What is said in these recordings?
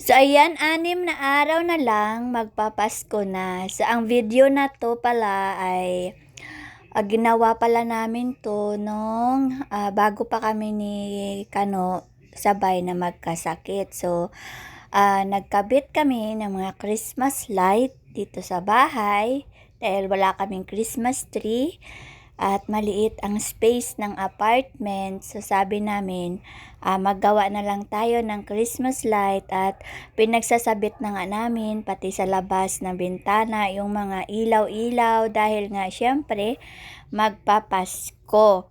So ayan, 6 na araw na lang magpapasko na. So ang video na 'to pala ay, ginawa pala namin 'to nung, bago pa kami ni Kano sabay na magkasakit. So, nagkabit kami ng mga Christmas light dito sa bahay dahil wala kaming Christmas tree at maliit ang space ng apartment. So sabi namin, maggawa na lang tayo ng Christmas light at pinagsasabit na nga namin pati sa labas ng bintana yung mga ilaw-ilaw dahil nga syempre magpapasko.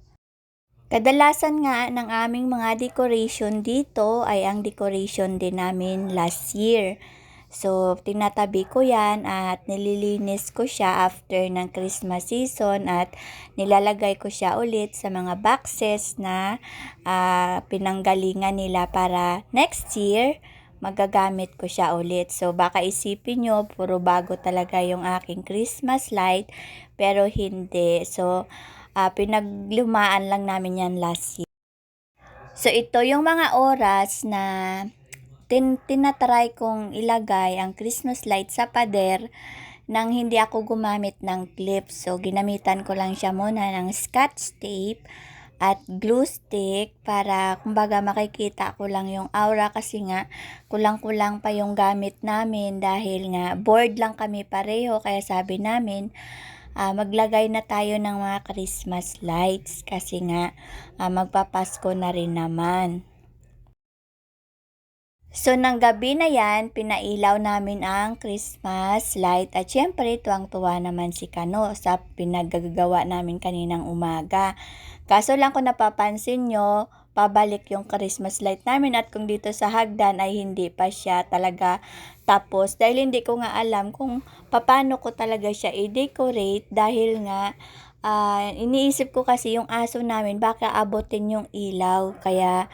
Kadalasan nga ng aming mga decoration dito ay ang decoration din namin last year. So, tinatabi ko yan at nililinis ko siya after ng Christmas season at nilalagay ko siya ulit sa mga boxes na pinanggalingan nila para next year magagamit ko siya ulit. So, baka isipin nyo, puro bago talaga yung aking Christmas light, pero hindi. So, pinaglumaan lang namin yan last year. So, ito yung mga oras na tinatry kong ilagay ang Christmas light sa pader nang hindi ako gumamit ng clip. So, ginamitan ko lang siya muna ng scotch tape at glue stick para kumbaga makikita ko lang yung aura kasi nga kulang-kulang pa yung gamit namin dahil nga bored lang kami pareho kaya sabi namin maglagay na tayo ng mga Christmas lights kasi nga magpapasko na rin naman. So, nang gabi na yan, pinailaw namin ang Christmas light at syempre, tuwang-tuwa naman si Kano sa pinagagawa namin kaninang umaga. Kaso lang kung napapansin nyo, pabalik yung Christmas light namin at kung dito sa hagdan ay hindi pa siya talaga tapos dahil hindi ko nga alam kung paano ko talaga siya i-decorate dahil nga iniisip ko kasi yung aso namin baka abutin yung ilaw kaya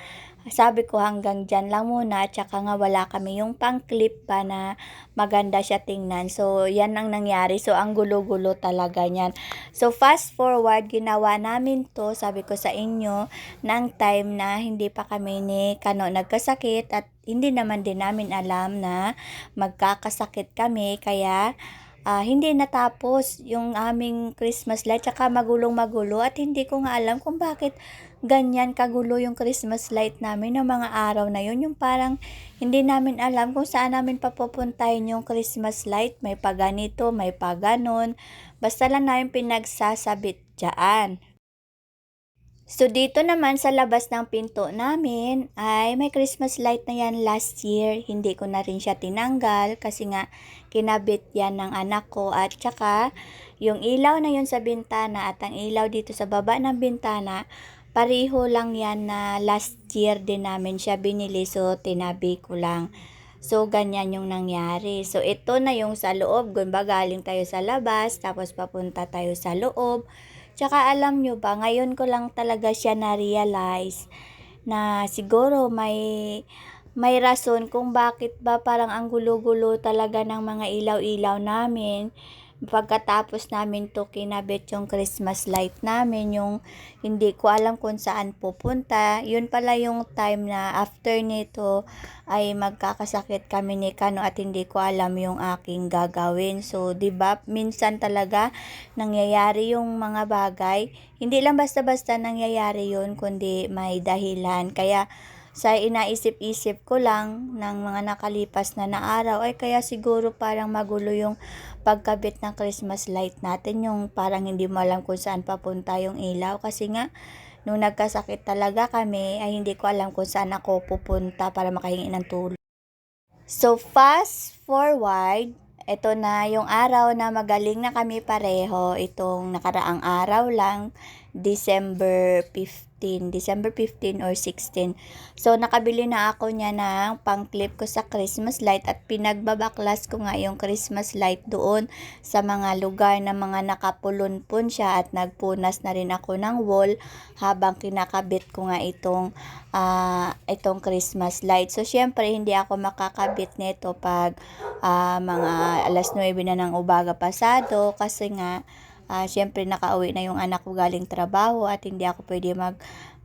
sabi ko hanggang dyan lang muna tsaka nga wala kami yung pang-clip pa na maganda siya tingnan. So, yan ang nangyari. So, ang gulo-gulo talaga niyan. So, fast forward, ginawa namin to, sabi ko sa inyo, ng time na hindi pa kami ni Kano nagkasakit at hindi naman din namin alam na magkakasakit kami. Kaya, hindi natapos yung aming Christmas light tsaka magulong-magulo at hindi ko nga alam kung bakit ganyan kagulo yung Christmas light namin ng mga araw na yun. Yung parang hindi namin alam kung saan namin papupuntahin yung Christmas light. May pa ganito, may pa ganon. Basta lang namin pinagsasabit dyan. So, dito naman sa labas ng pinto namin ay may Christmas light na yan last year. Hindi ko na rin siya tinanggal kasi nga kinabit yan ng anak ko at saka yung ilaw na yun sa bintana at ang ilaw dito sa baba ng bintana, pareho lang yan na last year din namin siya binili so tinabi ko lang. So, ganyan yung nangyari. So, ito na yung sa loob. Kumbaga, galing tayo sa labas, tapos papunta tayo sa loob. Tsaka alam nyo ba, ngayon ko lang talaga siya na-realize na siguro may rason kung bakit ba parang ang gulo-gulo talaga ng mga ilaw-ilaw namin. Pagkatapos namin to kinabit yung Christmas light namin, yung hindi ko alam kung saan pupunta. Yun pala yung time na after nito ay magkakasakit kami ni Kano at hindi ko alam yung aking gagawin. So, 'di ba? Minsan talaga nangyayari yung mga bagay. Hindi lang basta-basta nangyayari yun, kundi may dahilan. Kaya sa inaisip-isip ko lang ng mga nakalipas na araw ay kaya siguro parang magulo yung pagkabit ng Christmas light natin, yung parang hindi mo alam kung saan papunta yung ilaw kasi nga nung nagkasakit talaga kami ay hindi ko alam kung saan ako pupunta para makahingi ng tulong. So, fast forward, ito na yung araw na magaling na kami pareho. Itong nakaraang araw lang, December 15 or 16. So, nakabili na ako niya ng pang-clip ko sa Christmas light at pinagbabaklas ko nga yung Christmas light doon sa mga lugar na mga nakapulunpun siya at nagpunas na rin ako ng wall habang kinakabit ko nga itong Christmas light. So, syempre, hindi ako makakabit nito pag mga alas 9 na ng umaga pasado kasi nga syempre nakauwi na yung anak ko galing trabaho at hindi ako pwede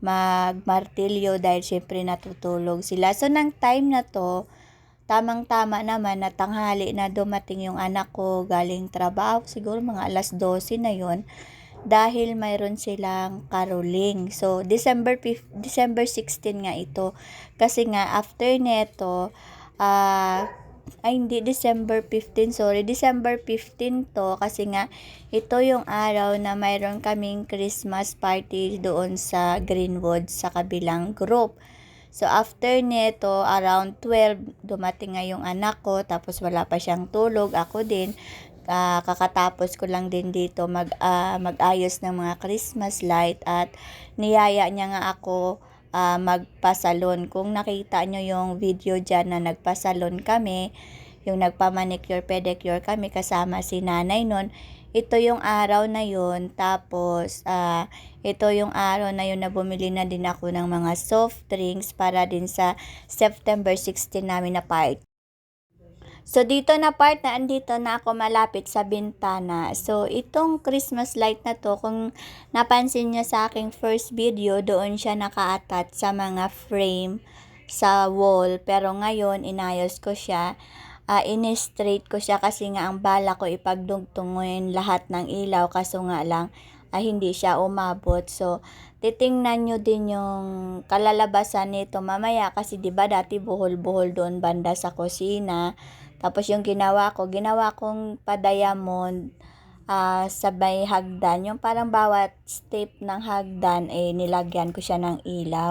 magmartilyo dahil syempre natutulog sila. So, nang time na to, tamang-tama naman na tanghali na dumating yung anak ko galing trabaho, siguro mga 12:00 na yon dahil mayroon silang caroling. So, December 16 nga ito. Kasi nga, after neto, hindi, December 15 to kasi nga, ito yung araw na mayroon kaming Christmas party doon sa Greenwood sa kabilang group. So, after neto, around 12, dumating nga yung anak ko, tapos wala pa siyang tulog, ako din. Kakatapos ko lang din dito mag-ayos ng mga Christmas light at niyaya niya nga ako magpasalon. Kung nakita nyo yung video dyan na nagpasalon kami, yung nagpa-manicure, pedicure kami kasama si nanay nun, ito yung araw na yun. Tapos, ito yung araw na yun na bumili na din ako ng mga soft drinks para din sa September 16 namin na party. So, dito na part na andito na ako malapit sa bintana. So, itong Christmas light na to, kung napansin nyo sa aking first video, doon siya naka-attach sa mga frame sa wall. Pero ngayon, inayos ko siya. In-straight ko siya kasi nga ang bala ko ipagdugtunguin lahat ng ilaw. Kaso nga lang, hindi siya umabot. So, titingnan nyo din yung kalalabasan nito mamaya. Kasi diba dati buhol-buhol doon banda sa kusina. Tapos yung ginawa kong pa-diamond sabay hagdan. Yung parang bawat step ng hagdan, nilagyan ko siya ng ilaw.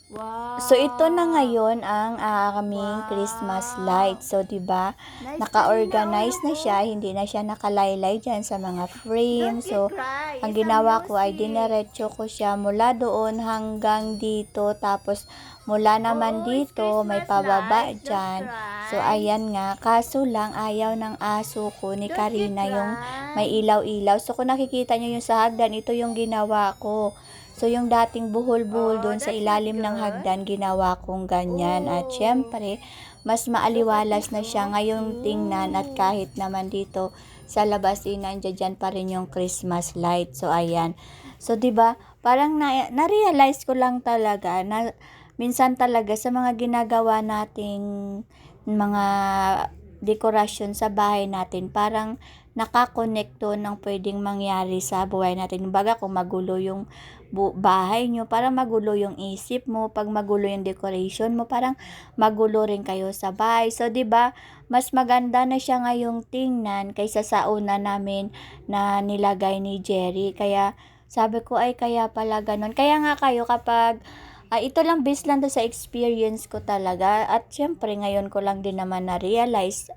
Wow. So, ito na ngayon ang aming Christmas light. So, diba, naka-organize na siya. Hindi na siya nakalaylay dyan sa mga frame. So, ang ginawa ko ay dinerecho ko siya mula doon hanggang dito. Tapos, mula naman dito, may pababa dyan. So, ayan nga. Kaso lang, ayaw ng aso ko ni Karina yung may ilaw-ilaw. So, kung nakikita nyo yung sa hagdan, ito yung ginawa ko. So, yung dating buhol-buhol doon sa ilalim ng hagdan, ginawa kong ganyan. At syempre, mas maaliwalas na siya ngayong tingnan at kahit naman dito sa labas, nandiyan pa rin yung Christmas light. So, ayan. So, 'di ba? Parang na-realize ko lang talaga na minsan talaga sa mga ginagawa nating mga dekorasyon sa bahay natin, parang nakakonekto ng pwedeng mangyari sa buhay natin. Baga kung magulo yung bahay nyo, parang magulo yung isip mo. Pag magulo yung decoration mo, parang magulo rin kayo sa bahay. So, 'di ba, mas maganda na siya ngayong tingnan kaysa sa una namin na nilagay ni Jerry. Kaya sabi ko ay kaya pala ganun. Kaya nga kayo kapag ito lang based lang to sa experience ko talaga. At syempre ngayon ko lang din naman na-realize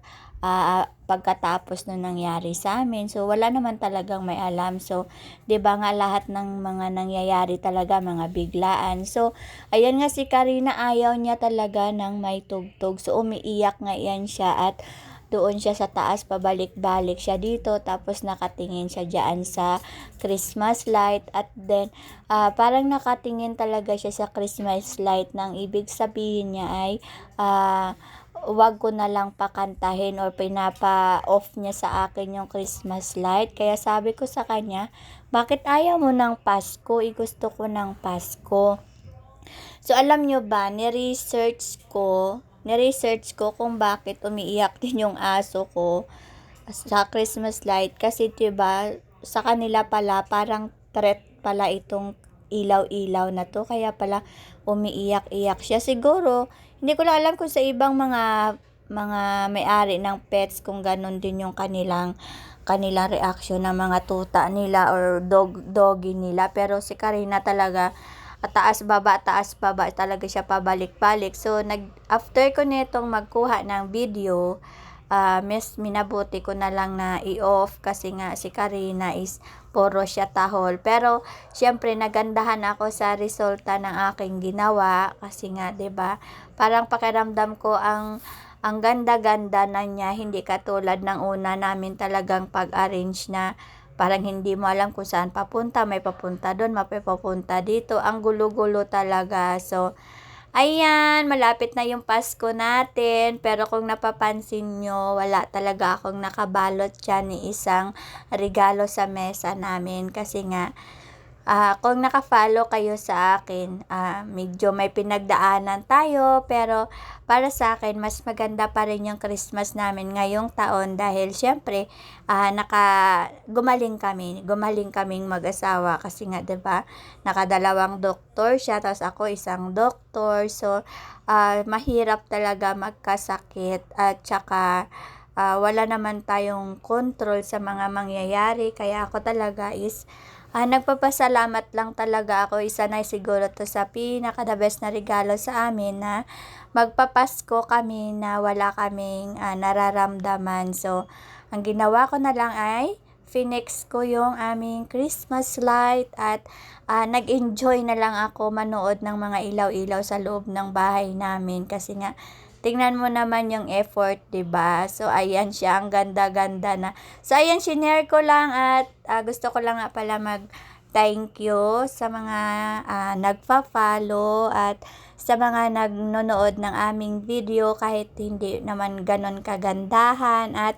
pagkatapos nung nangyari sa amin. So, wala naman talagang may alam. So, 'di ba nga lahat ng mga nangyayari talaga mga biglaan. So, ayan nga si Karina, ayaw niya talaga ng may tugtog. So, umiiyak nga yan siya at doon siya sa taas, pabalik-balik siya dito, tapos nakatingin siya dyan sa Christmas light, at then parang nakatingin talaga siya sa Christmas light, nang ibig sabihin niya ay wag ko na lang pakantahin or pinapa-off niya sa akin yung Christmas light. Kaya sabi ko sa kanya, bakit ayaw mo ng Pasko? Gusto ko ng Pasko. So, alam nyo ba, niresearch ko kung bakit umiiyak din yung aso ko sa Christmas light. Kasi, diba, sa kanila pala, parang threat pala itong ilaw-ilaw na to. Kaya pala, umiiyak-iyak siya. Siguro, hindi ko lang alam kung sa ibang mga may-ari ng pets, kung ganun din yung kanilang reaction ng mga tuta nila or doggy nila. Pero si Karina talaga, taas baba talaga siya pabalik-balik. So after ko nitong magkuha ng video, minabuti ko na lang na i-off kasi nga si Karina is puro siya tahol. Pero syempre nagandahan ako sa resulta ng aking ginawa kasi nga 'di ba, parang pakiramdam ko ang ganda-ganda na niya, hindi katulad ng una namin talagang pag-arrange na parang hindi mo alam kung saan papunta, may papunta doon, may papunta dito, ang gulo-gulo talaga. So, ayan, malapit na yung Pasko natin, pero kung napapansin nyo, wala talaga akong nakabalot dyan ni isang regalo sa mesa namin, kasi nga, Kung naka-follow kayo sa akin, medyo may pinagdaanan tayo, pero para sa akin mas maganda pa rin yung Christmas namin ngayong taon dahil siyempre, gumaling kaming mag-asawa kasi nga 'di ba, nakadalawang doktor siya tapos ako isang doktor. So, mahirap talaga magkasakit at saka, wala naman tayong control sa mga mangyayari kaya ako talaga is nagpapasalamat lang talaga ako. Isa na siguro 'to sa pinaka-the best na regalo sa amin na magpapasko kami na wala kaming, nararamdaman. So, ang ginawa ko na lang ay finex ko yung aming Christmas light at, nag-enjoy na lang ako manood ng mga ilaw-ilaw sa loob ng bahay namin kasi nga tingnan mo naman yung effort, 'di ba? So, ayan siya, ang ganda-ganda na. So, ayan, shinare ko lang at gusto ko lang nga pala mag-thank you sa mga nagfa-follow at sa mga nagnonood ng aming video kahit hindi naman ganon kagandahan at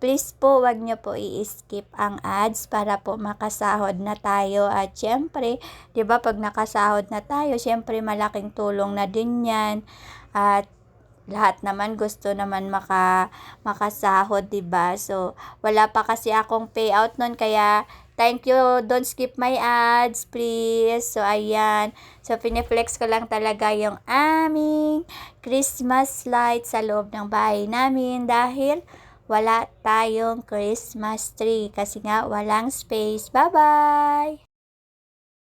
please po, wag niyo po i-skip ang ads para po makasahod na tayo at siyempre, 'di ba, pag nakasahod na tayo, siyempre malaking tulong na din 'yan at lahat naman gusto naman makasahod, 'di ba? So, wala pa kasi akong payout nun kaya thank you, don't skip my ads please. So, ayan. So, pineflex ko lang talaga yung aming Christmas light sa loob ng bahay namin dahil wala tayong Christmas tree kasi nga walang space. Bye-bye!